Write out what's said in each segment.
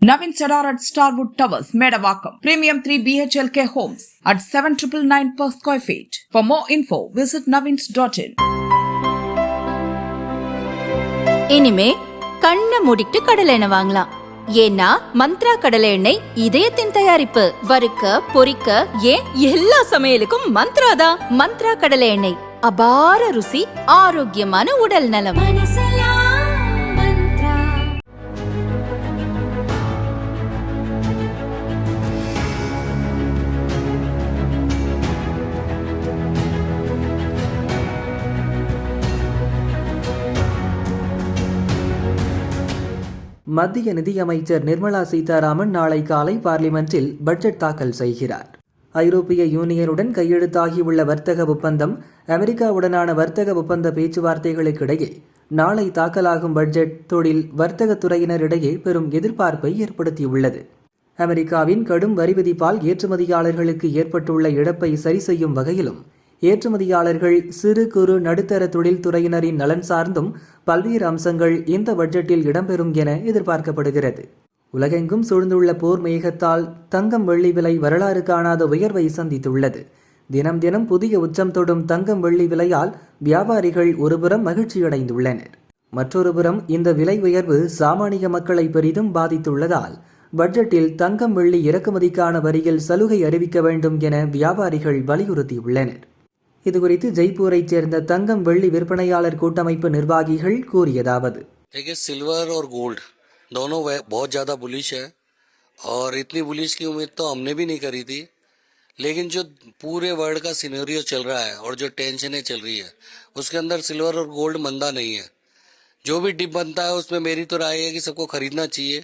Navin Cedar at Starwood Towers, Medavakkam. Premium 3 BHLK homes at 7,999 per square feet. For more info, visit navins.in. இனிமே கண்ணை மூடிட்டு கடலை எண்ணெய் வாங்கலாம். ஏன்னா மந்த்ரா கடலை எண்ணெய் இதயத்தின் தயாரிப்பு. வறுக்க பொரிக்க ஏன் எல்லா சமையலுக்கும் மந்த்ரா தான். மந்த்ரா கடலை எண்ணெய் அபார ருசி, ஆரோக்கியமான உடல் நலம். மத்திய நிதியமைச்சர் நிர்மலா சீதாராமன் நாளை காலை பார்லிமென்ட்டில் பட்ஜெட் தாக்கல் செய்கிறார். ஐரோப்பிய யூனியனுடன் கையெழுத்தாகியுள்ள வர்த்தக ஒப்பந்தம், அமெரிக்காவுடனான வர்த்தக ஒப்பந்த பேச்சுவார்த்தைகளுக்கிடையே நாளை தாக்கலாகும் பட்ஜெட் தொழில் வர்த்தகத்துறையினரிடையே பெரும் எதிர்பார்ப்பை ஏற்படுத்தியுள்ளது. அமெரிக்காவின் கடும் வரி விதிப்பால் ஏற்றுமதியாளர்களுக்கு ஏற்பட்டுள்ள இழப்பை சரி செய்யும் வகையிலும், ஏற்றுமதியாளர்கள், சிறு குறு நடுத்தர தொழில்துறையினரின் நலன் சார்ந்தும் பல்வேறு அம்சங்கள் இந்த பட்ஜெட்டில் இடம்பெறும் என எதிர்பார்க்கப்படுகிறது. உலகெங்கும் சூழ்ந்துள்ள போர் மேகத்தால் தங்கம் வெள்ளி விலை வரலாறு காணாத உயர்வை சந்தித்துள்ளது. தினம் தினம் புதிய உச்சம் தொடும் தங்கம் வெள்ளி விலையால் வியாபாரிகள் ஒருபுறம் மகிழ்ச்சியடைந்துள்ளனர். மற்றொருபுறம் இந்த விலை உயர்வு சாமானிய மக்களை பெரிதும் பாதித்துள்ளதால் பட்ஜெட்டில் தங்கம் வெள்ளி இறக்குமதிக்கான வரியில் சலுகை அறிவிக்க வேண்டும் என வியாபாரிகள் வலியுறுத்தியுள்ளனர். இதுகுறித்து ஜெய்ப்பூரைச் சேர்ந்த தங்கம் வெள்ளி விற்பனையாளர் கூட்டமைப்பு நிர்வாகிகள் கூறியதாவது: सिल्वर और गोल्ड दोनों बहुत ज्यादा बुलिश है और इतनी बुलिश की उम्मीद तो हमने भी नहीं करी थी, लेकिन जो पूरे वर्ल्ड का सिनेरियो चल रहा है और जो टेंशनें चल रही है उसके अंदर सिल्वर और गोल्ड मंदा नहीं है. जो भी डिप बनता है उसमें मेरी तो राय है कि सबको खरीदना चाहिए,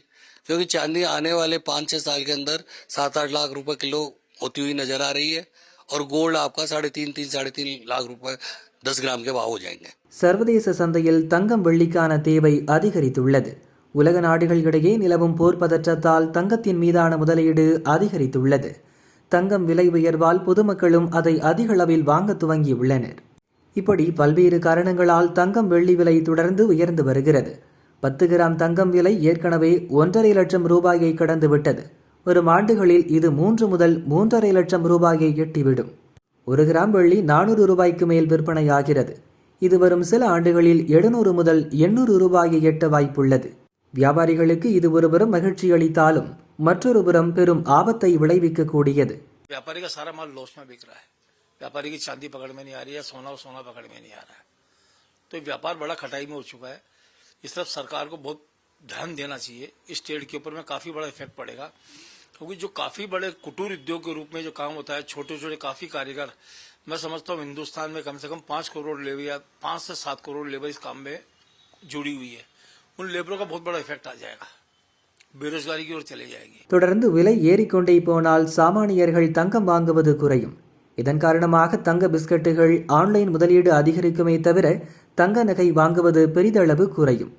क्योंकि चांदी आने वाले 5-6 साल के अंदर 7-8 लाख रुपए किलो होती हुई नजर आ रही है और गोल्ड आपका 3.5 लाख रुपए 10 ग्राम के भाव हो जाएंगे. சர்வதேச சந்தையில் தங்கம் வெள்ளிக்கான தேவை அதிகரித்துள்ளது. உலக நாடுகளிடையே நிலவும் போர் பதற்றத்தால் தங்கத்தின் மீதான முதலீடு அதிகரித்துள்ளது. தங்கம் விலை உயர்வால் பொதுமக்களும் அதை அதிக அளவில் வாங்க துவங்கியுள்ளனர். இப்படி பல்வேறு காரணங்களால் தங்கம் வெள்ளி விலை தொடர்ந்து உயர்ந்து வருகிறது. 10 கிராம் தங்கம் விலை ஏற்கனவே 1.5 லட்சம் ரூபாயை கடந்துவிட்டது. வரும் ஆண்டுகளில் இது 3 முதல் 3.5 லட்சம் ரூபாயை எட்டிவிடும். 1 கிராம் வெள்ளி 400 ரூபாய்க்கு மேல் விற்பனையாகிறது. இது வரும் சில ஆண்டுகளில் 700 முதல் 800 ரூபாயை எட்ட வாய்ப்புள்ளது. வியாபாரிகளுக்கு இது ஒருபுறம் மகிழ்ச்சி அளித்தாலும் மற்றொரு புறம் பெரும் ஆபத்தை விளைவிக்கக்கூடியது. व्यापारी का सारा माल लॉस में बिक रहा है. व्यापारी की चांदी पकड़ में नहीं आ रही है, सोना पकड़ में नहीं आ रहा है. तो व्यापार बड़ा खटाई में हो चुका है. इस तरफ सरकार को बहुत ध्यान देना चाहिए. इस ट्रेड के ऊपर में काफी बड़ा इफेक्ट पड़ेगा, क्योंकि जो काफी बड़े कुटीर उद्योग के रूप में जो काम होता है, छोटे छोटे काफी कारीगर, मैं समझता हूँ हिंदुस्तान में कम से कम 5 करोड़ लेबर या 5 से 7 करोड़ लेबर इस काम में जुड़ी हुई है. उन लेबरों का बहुत बड़ा इफेक्ट आ जाएगा, बेरोजगारी की ओर चले जाएगी. தொடர்ந்து விலை ஏறிக்கொண்டே போனால் சாமானியர்கள் தங்கம் வாங்குவது குறையும். இதன் காரணமாக தங்க பிஸ்கட்டுகள், ஆன்லைன் முதலீடு அதிகரிக்குமே தவிர தங்க நகை வாங்குவது பெரிதளவு குறையும்.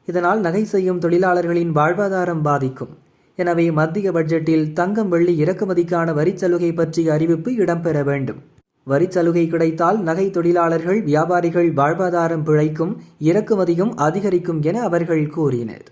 இதனால் நகை செய்யும் தொழிலாளர்களின் வாழ்வாதாரம் பாதிக்கும். எனவே மத்திய பட்ஜெட்டில் தங்கம் வெள்ளி இறக்குமதிக்கான வரிச்சலுகை பற்றிய அறிவிப்பு இடம்பெற வேண்டும். வரிச்சலுகை கிடைத்தால் நகை தொழிலாளர்கள், வியாபாரிகள் வாழ்வாதாரம் பிழைக்கும், இறக்குமதியும் அதிகரிக்கும் என அவர்கள் கூறினர்.